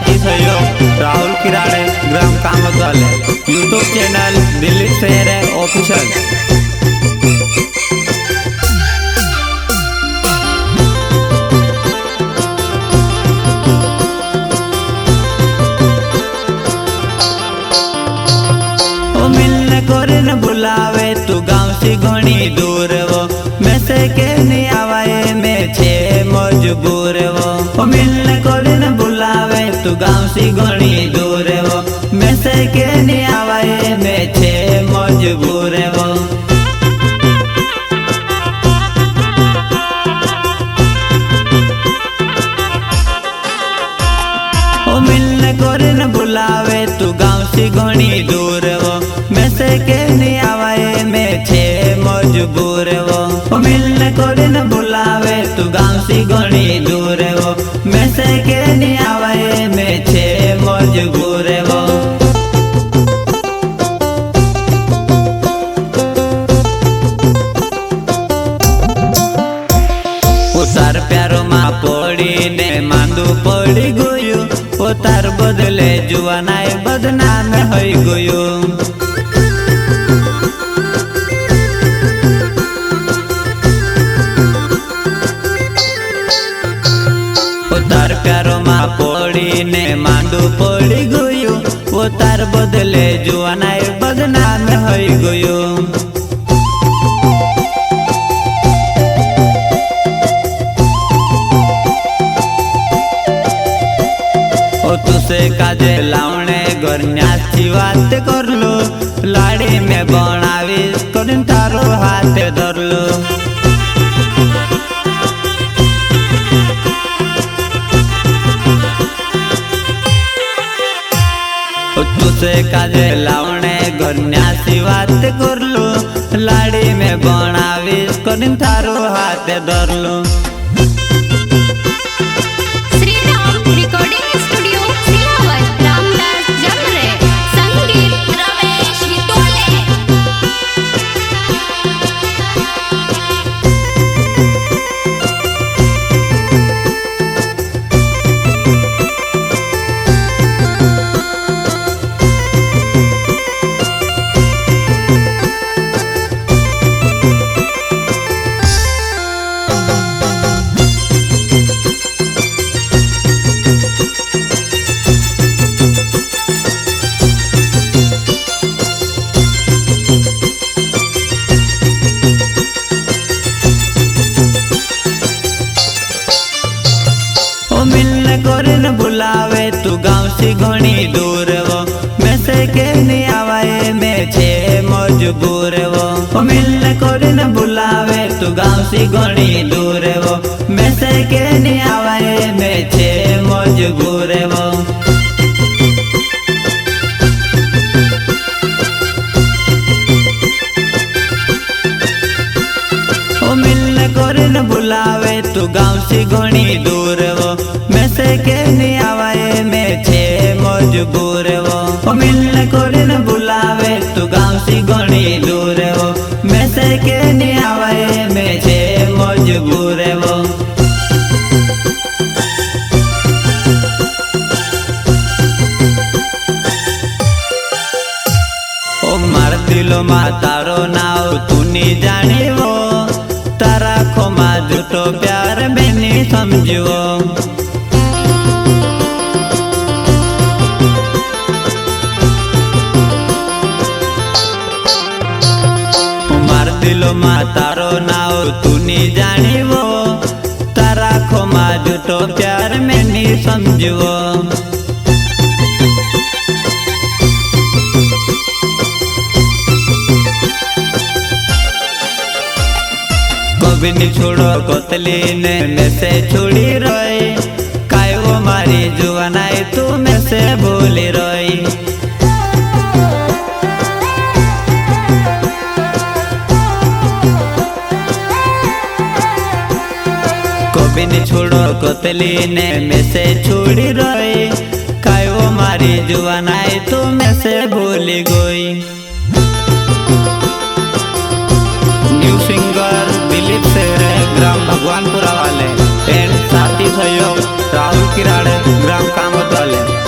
साथी सहयोग राहुल किराड़े ग्राम कामत वाले। YouTube channel Dilip Sehre official. मिलने बुलावे तू गाँव से घनी दूर वो मैं से के नहीं आवाए मैं छे मजबूर वो मिलने को बुलावे तू गाँव से घनी दूर वो मैं से के नहीं आवाए मैं छे मजबूर वो मिलने को बुलावे तू गाँव से घनी दूर वो मैं से के नहीं आवाए मैं छे मजबूर वो मिलने को बुलावे तू गाँव से घनी दूर वो मैं से के नहीं आवाए मैं छे मजबूर वो तार प्यारो माँ पड़ी ने मांदू पड़ी गयु वो तार बदले जुआनाए बदनाम होई गयु। तार प्यारो माँ पड़ी ने मांडू पड़ी गयु वो तार बदले जुआनाए बदनाम होई गयु। ओ तुसे काजे लावणे घरन्याची बात करलो लाड़ी में बनावीस करीन तारो हाथ धरलो। तुसे काजे लावणे घरन्याची बात करलो लाड़ी में बनावीस करीन थारो हाथ धरलो। मिलने को बुलावे तू गाँव से घनी दूर वो मैं से के नहीं आवाए मैं छे मजबूर वो मिलने को बुलावे तू गाँव से घनी दूर वो मैं से के नहीं आवाए मैं छे मजबूर वो मिलने को बुलावे तू गाँव से घनी दूर वो मैं से के नहीं आवाए मैं छे मजबूर वो मिलने को बुलावे तू गाँव से घनी दूर वो मैं से के नहीं आवाए मैं छे मजबूर वो। ओ मार दिलो मा तारो नाव तू नहीं जानी वो तारा खो मा झूठो प्यार में नहीं समझो। दिलो मा तारो नाव तू नहीं जानी वो तारा खो मा झूठो प्यार में नहीं समझो। कभी नहीं छोड़ो कोतली ने में से छोड़ी रोई काय वो मारी जुआनाई तू में से भूली रोई। कभी नहीं छोड़ो कोतली ने में से छोड़ी रोई काय वो मारी जुआनाई तू में से भूली गई। न्यू सिंगर दिलीप सेहरे ग्राम भगवानपुरा वाले एंड साथी सहयोग राहुल किराड़े ग्राम कामत वाले।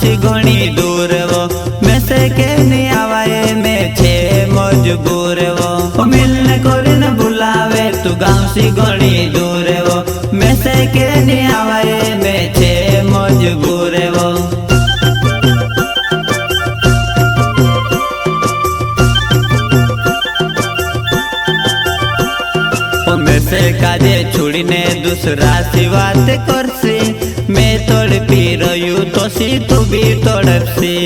से घणी दूर वो मैं से के नहीं आवाए मैं छे मजबूर वो मिलने कोरे न बुलावे तू गाँव से घणी दूर वो मैं से के नहीं आवाए मैं छे मजबूर वो से काजे छोड़ीने दूसरा सी बात करसी मैं तड़पी रही तो सी तू भी तड़पसी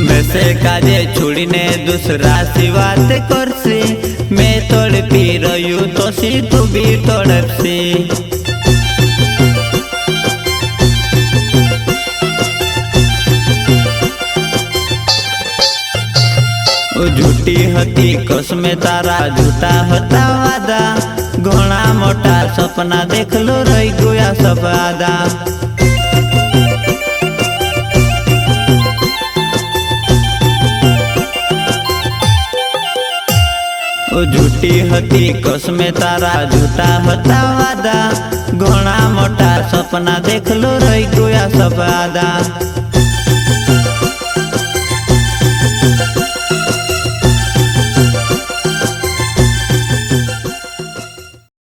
मैं से काजे छोड़ीने दूसरा सी बात करसी मैं तड़पी रही तो सी तू भी तड़पसी झूठी हती कसमे तारा झूठा हता वादा घणा मोटा सपना देखलो रही गया सब आदा झूठी हती कसमे तारा झूठा हता वादा घणा मोटा सपना देखलो रही गया सब आदा।